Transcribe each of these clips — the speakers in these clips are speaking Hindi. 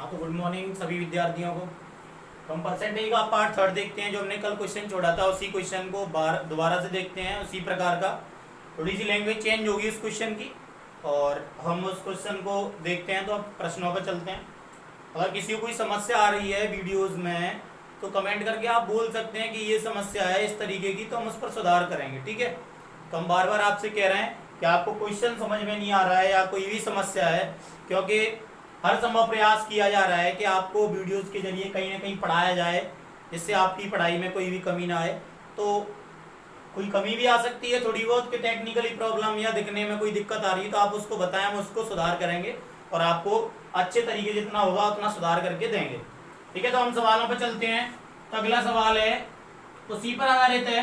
हाँ तो गुड मॉर्निंग सभी विद्यार्थियों को। तो हम परसेंटेज का पार्ट थर्ड देखते हैं। जो हमने कल क्वेश्चन छोड़ा था उसी क्वेश्चन को दोबारा से देखते हैं। उसी प्रकार का थोड़ी सी लैंग्वेज चेंज होगी उस क्वेश्चन की, और हम उस क्वेश्चन को देखते हैं। तो अब प्रश्नों पर चलते हैं। अगर किसी को कोई समस्या आ रही है वीडियोज़ में तो कमेंट करके आप बोल सकते हैं कि ये समस्या है इस तरीके की, तो हम उस पर सुधार करेंगे। ठीक है। तो हम बार बार आपसे कह रहे हैं कि आपको क्वेश्चन समझ में नहीं आ रहा है या कोई भी समस्या है, क्योंकि हर संभव प्रयास किया जा रहा है कि आपको वीडियोस के जरिए कहीं ना कहीं पढ़ाया जाए, जिससे आपकी पढ़ाई में कोई भी कमी ना आए। तो कोई कमी भी आ सकती है थोड़ी बहुत, कि टेक्निकली प्रॉब्लम या दिखने में कोई दिक्कत आ रही है, तो आप उसको बताएं, हम उसको सुधार करेंगे और आपको अच्छे तरीके जितना होगा उतना सुधार करके देंगे। ठीक है। तो हम सवालों पर चलते हैं। तो अगला सवाल है उसी पर आधारित है,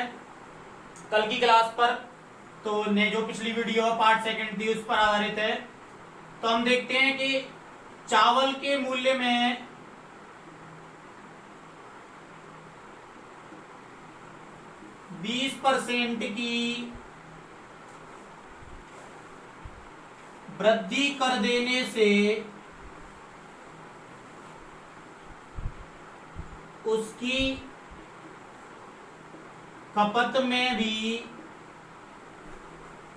कल की क्लास पर। तो ने जो पिछली वीडियो पार्ट सेकंड थी उस पर आधारित है। तो हम देखते हैं कि चावल के मूल्य में 20% की वृद्धि कर देने से उसकी खपत में भी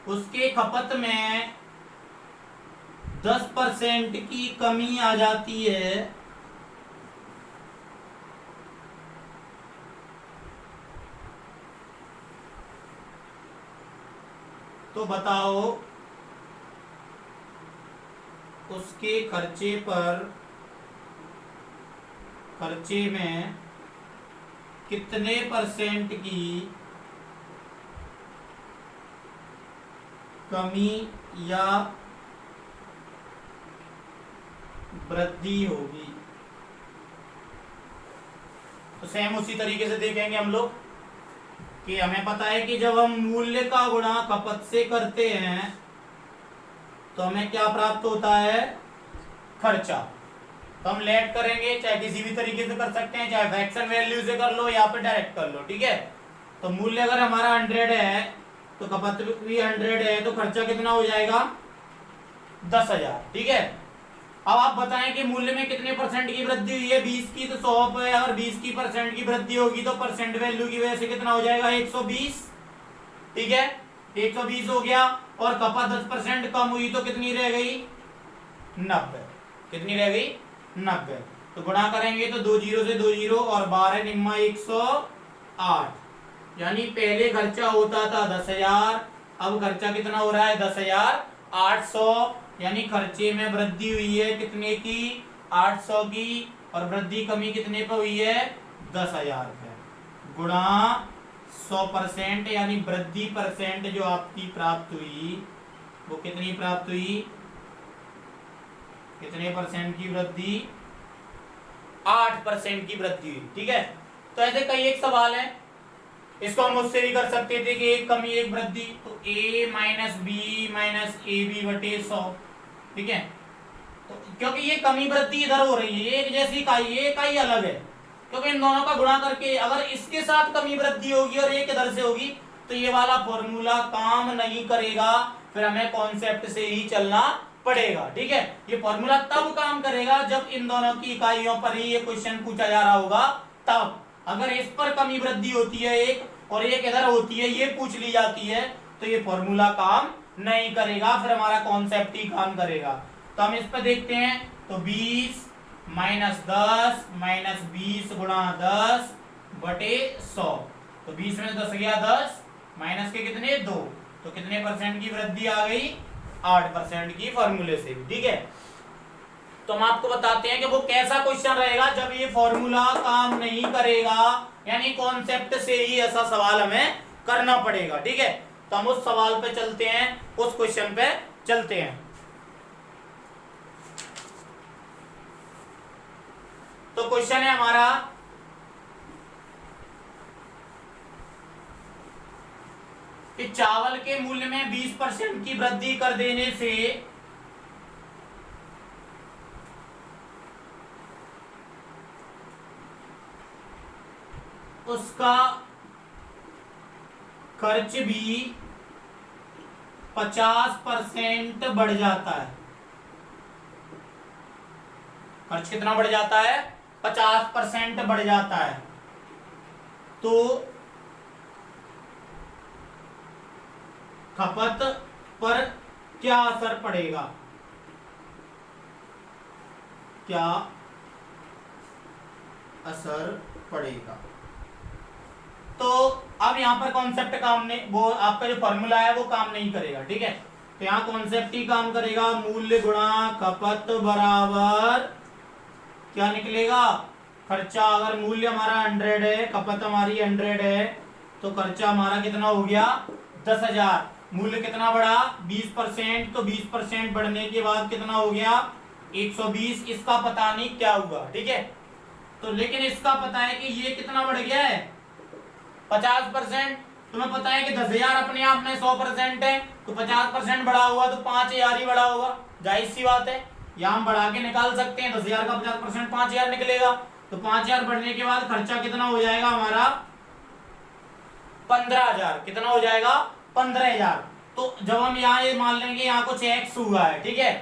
उसके खपत में 10% की कमी आ जाती है। तो बताओ उसके खर्चे में कितने परसेंट की कमी या वृद्धि होगी। तो सेम उसी तरीके से देखेंगे हम लोग कि हमें पता है कि जब हम मूल्य का गुणा खपत से करते हैं तो हमें क्या प्राप्त होता है, खर्चा। तो हम लेट करेंगे, चाहे किसी भी तरीके से कर सकते हैं, चाहे फ्रैक्शन वैल्यू से कर लो या फिर डायरेक्ट कर लो। ठीक है। तो मूल्य अगर हमारा 100 है तो खपत भी 100 है, तो खर्चा कितना हो जाएगा, 10,000। ठीक है। अब आप बताएं कि मूल्य में कितने परसेंट की वृद्धि हुई है, 20 की, तो 100 पे अगर 20 की परसेंट की वृद्धि होगी तो परसेंट वैल्यू की वजह से कितना हो जाएगा, 120। ठीक है। 120 हो गया। और खपत 10% कम हुई तो कितनी रह गई, 90। कितनी रह गई, 90। तो गुणा करेंगे तो 2 जीरो से 2 जीरो और 12 निम्मा 108। यानी पहले खर्चा होता था 10,000, अब खर्चा कितना हो रहा है, 10,800। यानी खर्चे में वृद्धि हुई है कितने की, 800 की, और वृद्धि कमी कितने पे हुई है, 10,000 पे। गुणा 100%, यानी वृद्धि परसेंट जो आपकी प्राप्त हुई वो कितनी प्राप्त हुई, कितने परसेंट की वृद्धि, 8% की वृद्धि हुई। ठीक है। तो ऐसे कई एक सवाल है, इसको हम उससे भी कर सकते थे कि एक कमी एक वृद्धि, तो a minus B minus A B बटे 100। ठीक है। तो क्योंकि ये कमी वृद्धि इधर हो रही है, एक जैसी इकाई, ये इकाई अलग है, क्योंकि इन दोनों का गुणा करके अगर इसके साथ कमी वृद्धि होगी और एक इधर से होगी तो ये वाला फॉर्मूला काम नहीं करेगा, फिर हमें कॉन्सेप्ट से ही चलना पड़ेगा। ठीक है। ये फॉर्मूला तब काम करेगा जब इन दोनों की इकाइयों पर ही ये क्वेश्चन पूछा जा रहा होगा तब। अगर इस पर कमी वृद्धि होती है एक, और एक इधर होती है, ये पूछ ली जाती है, तो ये फॉर्मूला काम नहीं करेगा, फिर हमारा कॉन्सेप्ट ही काम करेगा। तो हम इस पर देखते हैं। तो 20 माइनस 10 माइनस 20 गुणा 10 बटे 100। तो 20 में 10 गया 10, माइनस के कितने 2, तो कितने परसेंट की वृद्धि आ गई, 8% की फॉर्मूले से भी। ठीक है। तो हम आपको बताते हैं कि वो कैसा क्वेश्चन रहेगा जब ये फॉर्मूला काम नहीं करेगा, यानी कॉन्सेप्ट से ही ऐसा सवाल हमें करना पड़ेगा। ठीक है। तो हम उस सवाल पे चलते हैं, उस क्वेश्चन पे चलते हैं। तो क्वेश्चन है हमारा कि चावल के मूल्य में 20% की वृद्धि कर देने से उसका खर्च भी 50% बढ़ जाता है। खर्च कितना बढ़ जाता है? 50% बढ़ जाता है। तो खपत पर क्या असर पड़ेगा? क्या असर पड़ेगा? तो अब यहां पर कॉन्सेप्ट काम नहीं, वो आपका जो फॉर्मूला है वो काम नहीं करेगा, ठीक है। तो यहाँ कॉन्सेप्ट ही काम करेगा, मूल्य गुणा खपत बराबर क्या निकलेगा? खर्चा। अगर मूल्य हमारा 100 है, खपत हमारी 100 है, तो खर्चा हमारा कितना हो गया? 10,000। मूल्य कितना बढ़ा? 20%। तो 20% बढ़ने के बाद कितना हो गया? 120। इसका पता नहीं क्या हुआ, ठीक है। तो लेकिन इसका पता है कि ये कितना बढ़ गया है? 50%। तुम्हें पता है कि 10,000 अपने आप में 100% है, तो 50% बढ़ा हुआ तो 5,000 ही बढ़ा होगा, जाहिर सी बात है। यहाँ हम बढ़ा के निकाल सकते हैं, 10,000 का 50% 5,000 निकलेगा। तो 5,000 बढ़ने के बाद खर्चा कितना हो जाएगा हमारा? 15,000। कितना हो जाएगा? 15,000। तो जब हम यहाँ ये मान लेंगे यहाँ कुछ x हुआ है, ठीक है,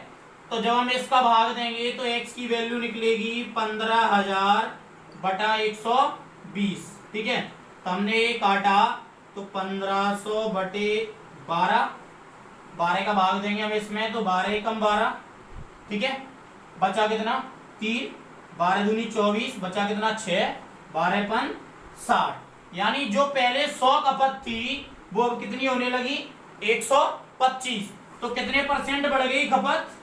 तो जब हम इसका भाग देंगे तो x की वैल्यू निकलेगी 15,000 बटा 120, ठीक है। तो हमने ये काटा तो 1500 बटे 12, 12 का भाग देंगे हम इसमें तो 12 एकम 12, ठीक है। बचा कितना? 3, 12 दूनी 24, बचा कितना? 6, 12 पन 60। यानी जो पहले 100 खपत थी वो अब कितनी होने लगी? 125। तो कितने परसेंट बढ़ गई खपत?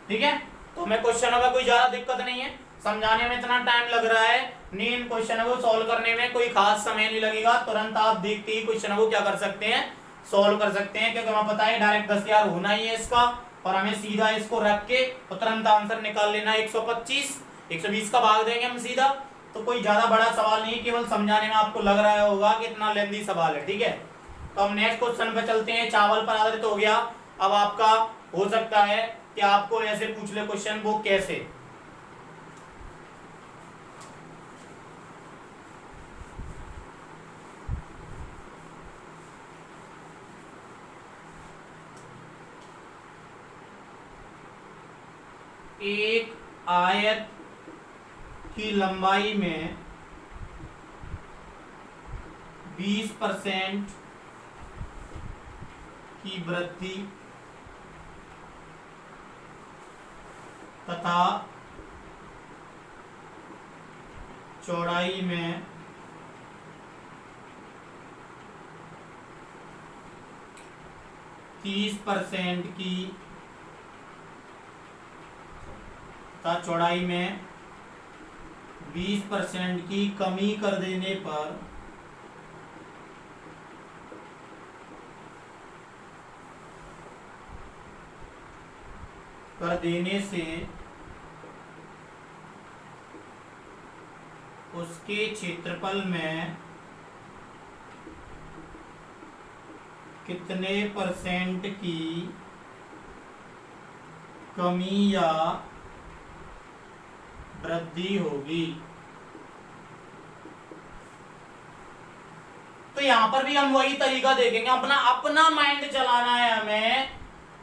ठीक है। तो हमें क्वेश्चनों में कोई ज्यादा दिक्कत नहीं है, समझाने में इतना टाइम लग रहा है नहीं, इन क्वेश्चनों को सॉल्व करने में कोई खास समय नहीं लगेगा। तुरंत आप देखते ही क्वेश्चनों को क्या कर सकते हैं? सॉल्व कर सकते हैं, क्योंकि हमें पता है डायरेक्ट 10,000 होना ही है इसका, और हमें सीधा इसको रख के तो तुरंत आंसर निकाल लेना है 125। 120 का भाग देंगे हम सीधा। तो कोई ज्यादा बड़ा सवाल नहीं, केवल समझाने में आपको लग रहा होगा कि इतना लेंथी सवाल है, ठीक है। तो हम नेक्स्ट क्वेश्चन पे चलते हैं। चावल पर आधारित हो गया। अब आपका हो सकता है कि आपको ऐसे पूछ ले क्वेश्चन, वो कैसे? एक आयत की लंबाई में 20% की वृद्धि तथा चौड़ाई में 30% की तथा चौड़ाई में 20% की कमी कर देने पर से उसके क्षेत्रफल में कितने परसेंट की कमी या वृद्धि होगी? तो यहां पर भी हम वही तरीका देखेंगे, अपना अपना माइंड चलाना है हमें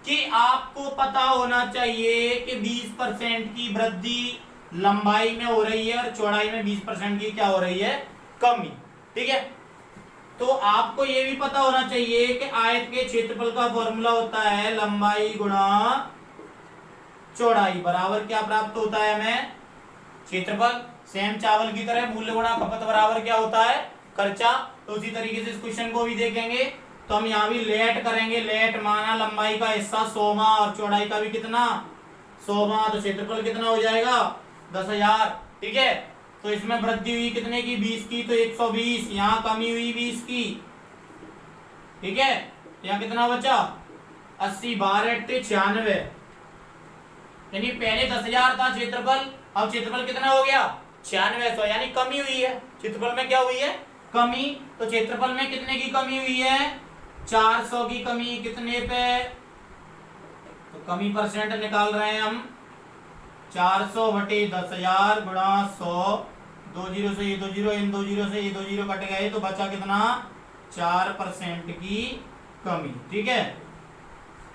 कि आपको पता होना चाहिए कि 20% की वृद्धि लंबाई में हो रही है और चौड़ाई में 20% की क्या हो रही है? कमी, ठीक है। तो आपको यह भी पता होना चाहिए कि आयत के क्षेत्रफल का फॉर्मूला होता है लंबाई गुणा चौड़ाई बराबर क्या प्राप्त होता है हमें? क्षेत्रफल। सेम चावल की तरह मूल्य गुणा खपत बराबर क्या होता है? खर्चा। तो उसी तरीके से इस क्वेश्चन को भी देखेंगे। तो हम यहाँ भी लेट करेंगे। लेट माना लंबाई का हिस्सा 100वां और चौड़ाई का भी कितना? 100वां। तो क्षेत्रफल कितना हो जाएगा? 10,000, ठीक है। तो इसमें वृद्धि हुई कितने की? 20 की, तो 120। यहाँ कमी हुई 20 की, ठीक है। यहाँ कितना बचा? 80, 12 8 96। यानी पहले 10,000 था क्षेत्रफल, अब क्षेत्रफल कितना हो गया? 9600, यानी कमी हुई है क्षेत्रफल में। क्या हुई है? कमी। तो क्षेत्रफल में कितने की कमी हुई है? 400 की कमी। कितने पे? तो कमी परसेंट निकाल रहे हैं हम। 400 बटे 10,000 गुणा 100। 2 जीरो से ये 2 जीरो, इन 2 जीरो से ये 2 जीरो कट गए, तो बचा कितना? 4% की कमी। ठीक है,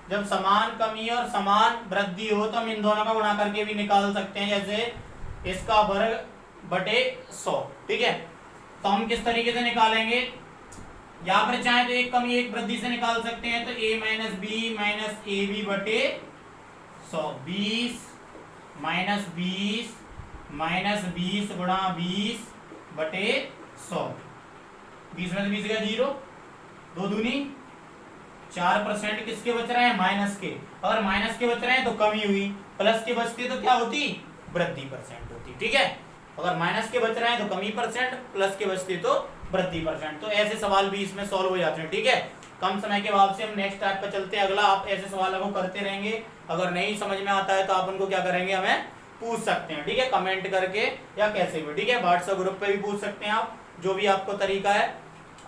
जब समान कमी और समान वृद्धि हो तो हम इन दोनों का गुणा करके भी निकाल सकते हैं, जैसे इसका वर्ग बटे 100। ठीक है, तो हम किस तरीके से निकालेंगे, यहाँ पर चाहे तो एक कमी एक वृद्धि से निकाल सकते हैं, तो a minus B minus A B बटे 100, 20 माइनस 20 माइनस 20 गुणा 20 बटे 100, 20 में से 20 गया 0, 2 दूनी 4% किसके बच रहे हैं, माइनस के। अगर माइनस के बच रहे हैं तो कमी हुई, प्लस के बचते तो क्या होती, वृद्धि परसेंट होती। ठीक है, अगर माइनस के बच रहे हैं तो कमी परसेंट, प्लस के बचते तो वृद्धि परसेंट। तो ऐसे सवाल भी इसमें सॉल्व हो जाते हैं। ठीक है, कम समय के बाद से हम नेक्स्ट टाइप पर चलते हैं। अगला आप ऐसे सवालों को करते रहेंगे, अगर नहीं समझ में आता है तो आप उनको क्या करेंगे, हमें पूछ सकते हैं। ठीक है, कमेंट करके या कैसे भी। ठीक है, व्हाट्सएप ग्रुप पे भी पूछ सकते हैं आप, जो भी आपको तरीका है।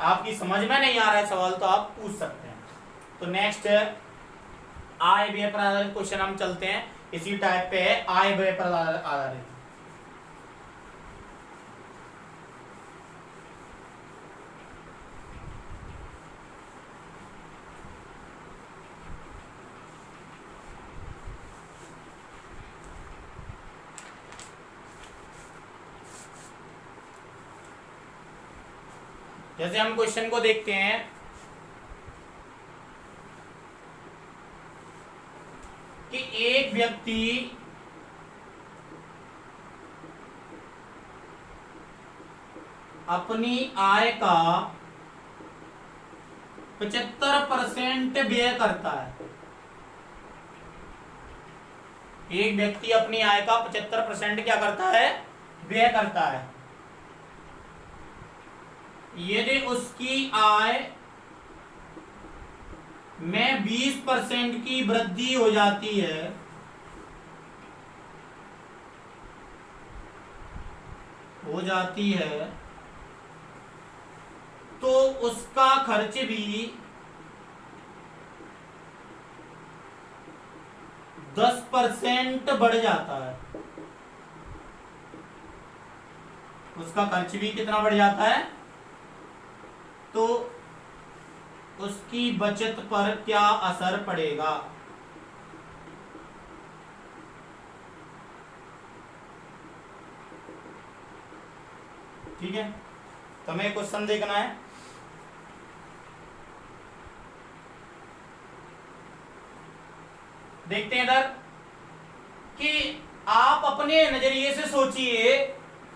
आपकी समझ में नहीं आ रहा है सवाल तो आप पूछ सकते हैं। तो नेक्स्ट आय व्यय पर आधारित क्वेश्चन हम चलते हैं, इसी टाइप पे है, आय व्यय पर आधारित। जैसे हम क्वेश्चन को देखते हैं, कि एक व्यक्ति अपनी आय का 75% व्यय करता है। एक व्यक्ति अपनी आय का 75% क्या करता है, व्यय करता है। यदि उसकी आय में 20% की वृद्धि हो जाती है, तो उसका खर्च भी 10% बढ़ जाता है। उसका खर्च भी कितना बढ़ जाता है, तो उसकी बचत पर क्या असर पड़ेगा। ठीक है, तो हमें क्वेश्चन देखना है। देखते हैं इधर कि आप अपने नजरिए से सोचिए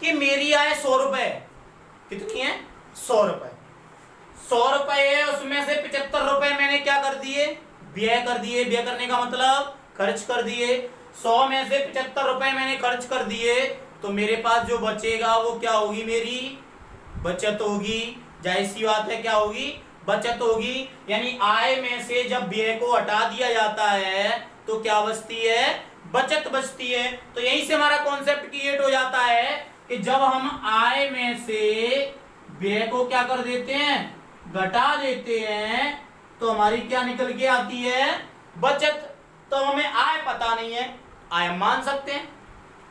कि मेरी आय 100 रुपए, कितनी है, 100 रुपए। 100 रुपए है, उसमें से 75 रुपए मैंने क्या कर दिए, व्यय कर दिए। व्यय करने का मतलब खर्च कर दिए। 100 में से 75 रुपए मैंने खर्च कर दिए, तो मेरे पास जो बचेगा वो क्या होगी, मेरी बचत होगी। जाहिर सी बात है, क्या होगी, बचत होगी। यानी आय में से जब व्यय को हटा दिया जाता है तो क्या बचती है, बचत बचती है। तो यहीं से हमारा कॉन्सेप्ट क्रिएट हो जाता है कि जब हम आय में से व्यय को क्या कर देते हैं, घटा देते हैं, तो हमारी क्या निकल के आती है, बचत। तो हमें आय पता नहीं है, आय हम मान सकते हैं।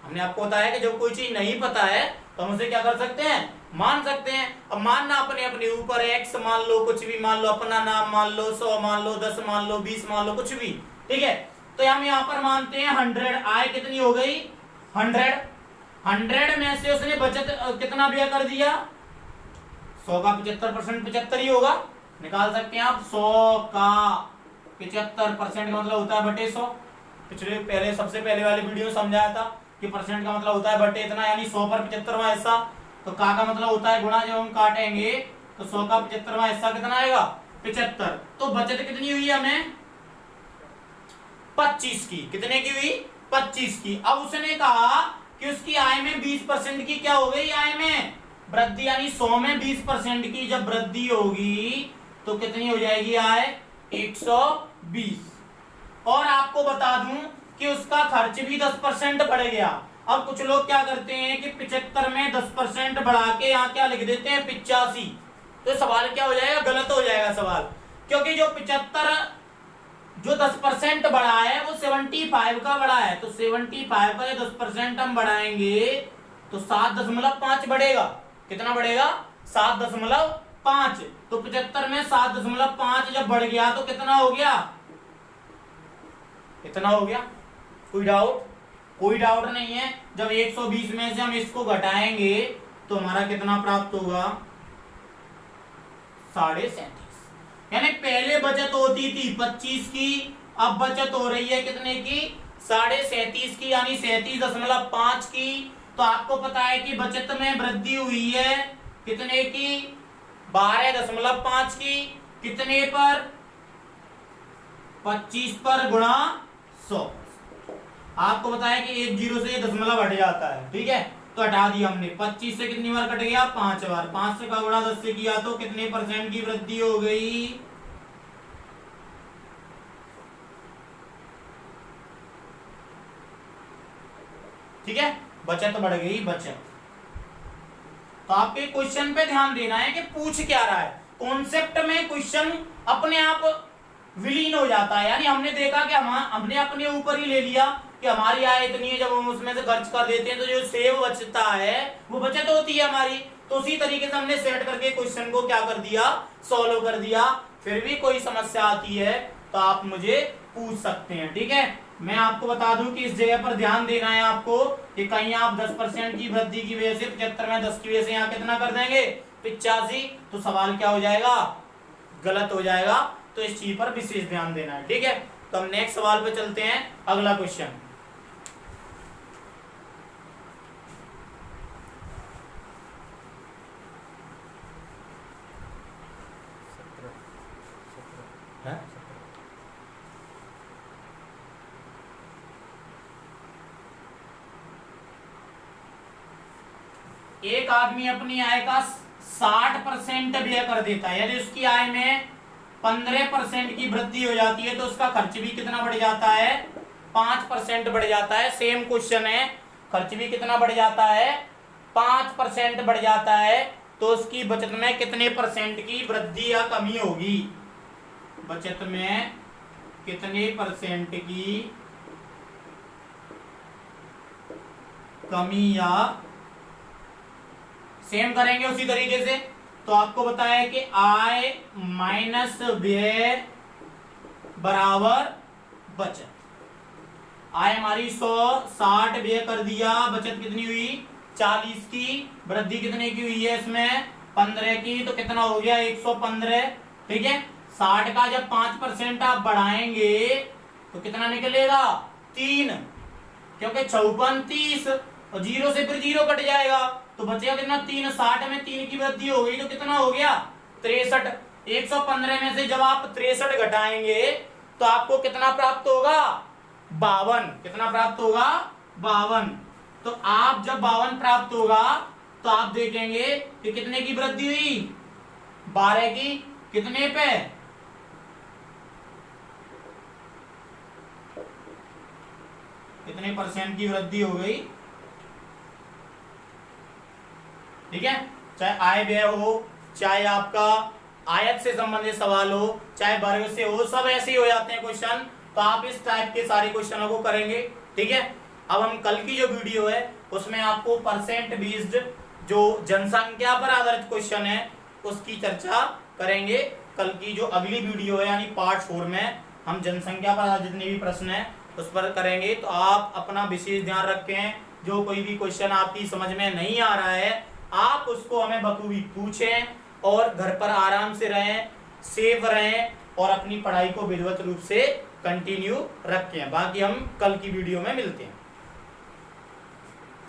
हमने आपको बताया कि जब कोई चीज नहीं पता है तो हम उसे क्या कर सकते हैं, मान सकते हैं। अब मानना अपने अपने ऊपर, एक्स मान लो, कुछ भी मान लो, अपना नाम मान लो, 100 मान लो, 10 मान लो, 20 मान लो, कुछ भी। ठीक है, तो हम यहाँ पर मानते हैं 100। आय कितनी हो गई, 100 में से उसने बचत कितना व्यय कर दिया, 100 का 75% 75 ही होगा। निकाल सकते हैं आप, 100 का 75% का मतलब होता है बटे 100। पिछले सबसे पहले वाले वीडियो में समझाया था कि परसेंट का मतलब होता है बटे इतना, यानी 100 पर 75वां हिस्सा। तो का मतलब होता है गुणा, जब हम काटेंगे तो 100 का 75वां हिस्सा कितना आएगा, 75। तो बचत कितनी हुई हमें, 25 की। कितने की हुई, 25 की। अब उसने कहा कि उसकी आय में 20% की क्या हो गई, आय में वृद्धि, यानी 100 में 20% की जब वृद्धि होगी तो कितनी हो जाएगी आय, 120। और आपको बता दूं कि उसका खर्च भी 10% बढ़ गया। अब कुछ लोग क्या करते हैं कि 75 में 10% बढ़ा के यहाँ क्या लिख देते हैं, 85। तो सवाल क्या हो जाएगा, गलत हो जाएगा सवाल, क्योंकि जो 75 जो 10% बढ़ा है वो 75 का बढ़ा है। तो 75 का 10% हम बढ़ाएंगे तो 7.5 बढ़ेगा। कितना बढ़ेगा, 7.5 5, तो 75 में 7.5 जब बढ़ गया तो कितना हो गया, इतना हो गया। कोई डाउट? कोई डाउट नहीं है। जब 120 में से हम इसको घटाएंगे तो हमारा कितना प्राप्त होगा, 37.5। यानी पहले बचत होती थी 25 की, अब बचत हो रही है कितने की, 37.5 की, यानी 37.5 की। तो आपको पता है कि बचत में वृद्धि हुई है कितने की, 12.5 की। कितने पर, 25 पर गुणा 100। आपको पता है कि एक जीरो से दशमलव हट जाता है, ठीक है, तो हटा दिया हमने। 25 से कितनी बार कट गया, 5 बार। 5 से का गुणा 10 से किया तो कितने % की वृद्धि हो गई, ठीक है, बचत बढ़ गई, बचत। तो आपके क्वेश्चन पे ध्यान देना है कि पूछ क्या रहा है। कॉन्सेप्ट में क्वेश्चन अपने आप विलीन हो जाता है, यानी हमने देखा कि हमने अपने ऊपर ही ले लिया कि हमारी आय इतनी है, जब हम उसमें से खर्च कर देते हैं तो जो सेव बचता है वो बचत होती है हमारी। तो उसी तरीके से हमने सेट करके क्वेश्चन को क्या कर दिया, सॉल्व कर दिया। फिर भी कोई समस्या आती है तो आप मुझे पूछ सकते हैं, ठीक है। मैं आपको बता दूं कि इस जगह पर ध्यान देना है आपको कि कहीं आप 10% की वृद्धि की वजह से 75 में 10 की वजह से यहाँ कितना कर देंगे, 85, तो सवाल क्या हो जाएगा, गलत हो जाएगा। तो इस चीज पर विशेष ध्यान देना है, ठीक है। तो हम नेक्स्ट सवाल पे चलते हैं, अगला क्वेश्चन। एक आदमी अपनी आय का 60% व्यय कर देता है, यदि उसकी आय में 15% की वृद्धि हो जाती है तो उसका खर्च भी कितना बढ़ जाता है, 5% बढ़ जाता है। सेम क्वेश्चन है, खर्च भी कितना बढ़ जाता है, 5% बढ़ जाता है। तो उसकी बचत में कितने % की वृद्धि या कमी होगी, बचत में कितने % की कमी या, सेम करेंगे उसी तरीके से। तो आपको बताया कि आय माइनस व्यय बराबर बचत। आय हमारी 100, 60 व्यय कर दिया, बचत कितनी हुई 40 की, वृद्धि कितने की हुई है इसमें 15 की, तो कितना हो गया 115, ठीक है। 60 का जब 5% आप बढ़ाएंगे तो कितना निकलेगा 3, क्योंकि 54 30 और जीरो से फिर जीरो कट जाएगा तो बचेगा कितना 3। 60 में 3 की वृद्धि हो गई तो कितना हो गया 63। 115 में से जब आप 63 घटाएंगे तो आपको कितना प्राप्त होगा 52। कितना प्राप्त होगा 52। तो आप जब 52 प्राप्त होगा तो आप देखेंगे कि कितने की वृद्धि हुई 12 की, कितने पे कितने % की वृद्धि हो गई, ठीक है। चाहे आय व्यय हो, चाहे आपका आयत से संबंधित सवाल हो, चाहे वर्ग से हो, सब ऐसे ही हो जाते हैं क्वेश्चन। तो आप इस टाइप के सारे क्वेश्चनों को करेंगे, ठीक है। अब हम कल की जो वीडियो है उसमें आपको % बेस्ड जो जनसंख्या पर आधारित क्वेश्चन है उसकी चर्चा करेंगे। कल की जो अगली वीडियो है यानी पार्ट 4 में हम जनसंख्या पर आधारित जितने भी प्रश्न है उस पर करेंगे। तो आप अपना विशेष ध्यान रखें, जो कोई भी क्वेश्चन आपकी समझ में नहीं आ रहा है आप उसको हमें बखूबी पूछें और घर पर आराम से रहें, सेफ रहें और अपनी पढ़ाई को विधिवत रूप से कंटिन्यू रखें। बाकी हम कल की वीडियो में मिलते हैं।